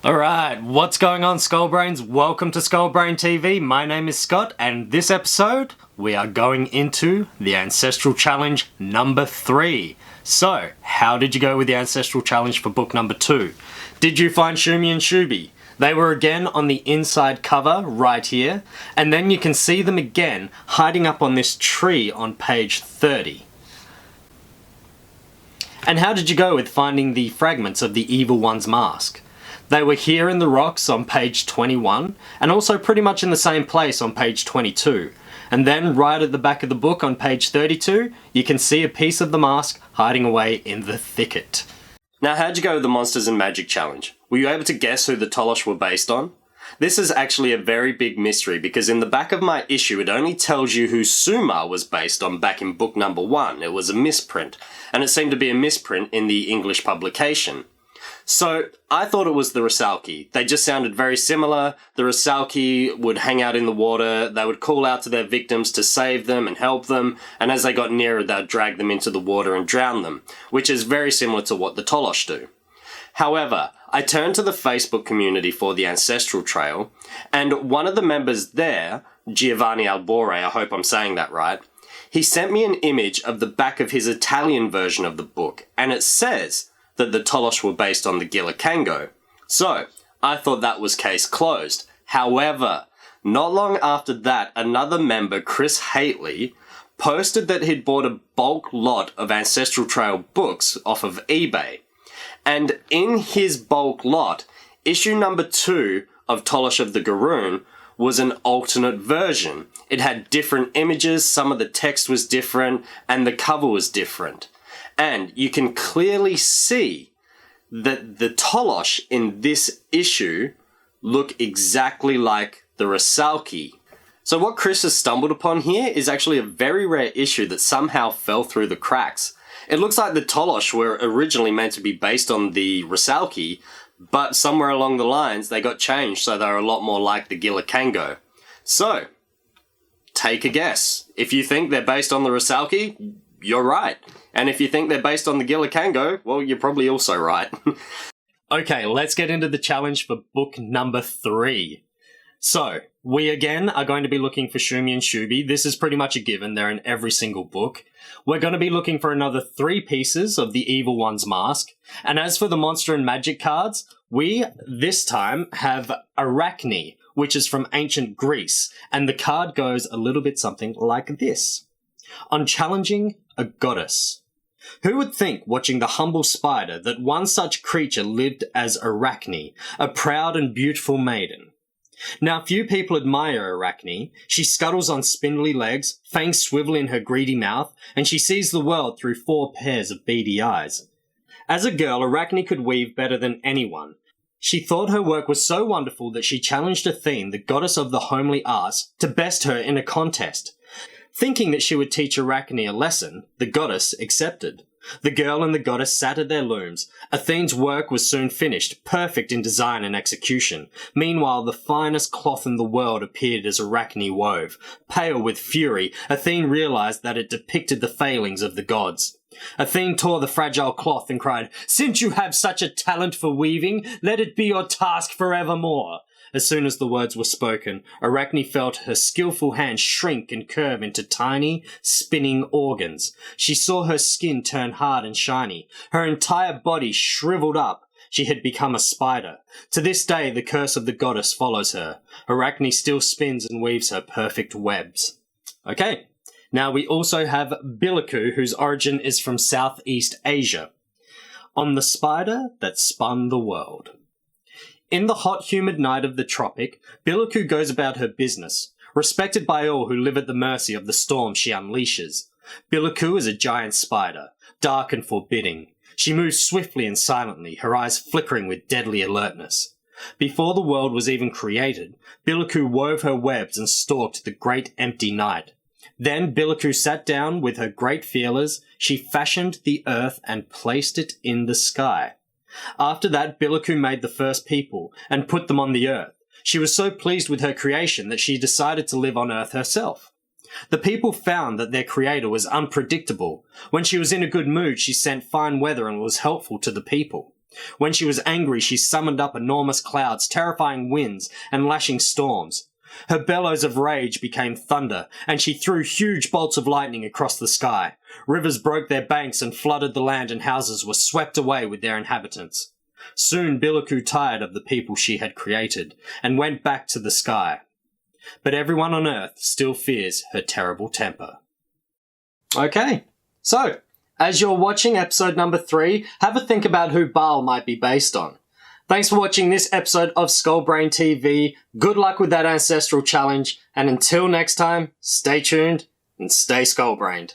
Alright, what's going on, Skullbrains? Welcome to Skullbrain TV. My name is Scott, and this episode, we are going into the Ancestral Challenge number 3. So, how did you go with the Ancestral Challenge for book number 2? Did you find Shumi and Shubi? They were again on the inside cover, right here, and then you can see them again hiding up on this tree on page 30. And how did you go with finding the fragments of the Evil One's mask? They were here in the rocks on page 21, and also pretty much in the same place on page 22. And then right at the back of the book on page 32, you can see a piece of the mask hiding away in the thicket. Now, how'd you go with the Monsters and Magic Challenge? Were you able to guess who the Tolosh were based on? This is actually a very big mystery because in the back of my issue it only tells you who Suma was based on back in book number 1. It was a misprint, and it seemed to be a misprint in the English publication. So, I thought it was the Rusalki. They just sounded very similar. The Rusalki would hang out in the water, they would call out to their victims to save them and help them, and as they got nearer they would drag them into the water and drown them, which is very similar to what the Tolosh do. However, I turned to the Facebook community for the Ancestral Trail, and one of the members there, Giovanni Albore, I hope I'm saying that right, he sent me an image of the back of his Italian version of the book, and it says that the Tolosh were based on the Gilikango. So, I thought that was case closed. However, not long after that, another member, Chris Haitley, posted that he'd bought a bulk lot of Ancestral Trail books off of eBay. And in his bulk lot, issue number 2 of Tolosh of the Garoon was an alternate version. It had different images, some of the text was different, and the cover was different. And you can clearly see that the Tolosh in this issue look exactly like the Rusalki. So what Chris has stumbled upon here is actually a very rare issue that somehow fell through the cracks. It looks like the Tolosh were originally meant to be based on the Rusalki, but somewhere along the lines they got changed so they're a lot more like the Gilikango. So, take a guess. If you think they're based on the Rusalki, you're right. And if you think they're based on the Gilikango, well, you're probably also right. Okay, let's get into the challenge for book number 3. So, we again are going to be looking for Shumi and Shubi. This is pretty much a given. They're in every single book. We're going to be looking for another 3 pieces of the Evil One's mask. And as for the Monster and Magic cards, we, this time, have Arachne, which is from ancient Greece. And the card goes a little bit something like this. On challenging a goddess. Who would think, watching the humble spider, that one such creature lived as Arachne, a proud and beautiful maiden? Now, few people admire Arachne. She scuttles on spindly legs, fangs swivel in her greedy mouth, and she sees the world through 4 pairs of beady eyes. As a girl, Arachne could weave better than anyone. She thought her work was so wonderful that she challenged Athene, the goddess of the homely arts, to best her in a contest. Thinking that she would teach Arachne a lesson, the goddess accepted. The girl and the goddess sat at their looms. Athene's work was soon finished, perfect in design and execution. Meanwhile, the finest cloth in the world appeared as Arachne wove. Pale with fury, Athene realized that it depicted the failings of the gods. Athene tore the fragile cloth and cried, "Since you have such a talent for weaving, let it be your task forevermore." As soon as the words were spoken, Arachne felt her skillful hands shrink and curve into tiny, spinning organs. She saw her skin turn hard and shiny. Her entire body shriveled up. She had become a spider. To this day, the curse of the goddess follows her. Arachne still spins and weaves her perfect webs. Okay, now we also have Biliku, whose origin is from Southeast Asia. On the spider that spun the world. In the hot, humid night of the tropic, Biliku goes about her business, respected by all who live at the mercy of the storm she unleashes. Biliku is a giant spider, dark and forbidding. She moves swiftly and silently, her eyes flickering with deadly alertness. Before the world was even created, Biliku wove her webs and stalked the great empty night. Then Biliku sat down with her great feelers, she fashioned the earth and placed it in the sky. After that, Biliku made the first people and put them on the earth. She was so pleased with her creation that she decided to live on earth herself. The people found that their creator was unpredictable. When she was in a good mood, she sent fine weather and was helpful to the people. When she was angry, she summoned up enormous clouds, terrifying winds, and lashing storms. Her bellows of rage became thunder, and she threw huge bolts of lightning across the sky. Rivers broke their banks and flooded the land, and houses were swept away with their inhabitants. Soon Billiku tired of the people she had created, and went back to the sky. But everyone on Earth still fears her terrible temper. Okay, so, as you're watching episode number 3, have a think about who Baal might be based on. Thanks for watching this episode of Skullbrain TV. Good luck with that Ancestral Challenge, and until next time, stay tuned and stay skull-brained.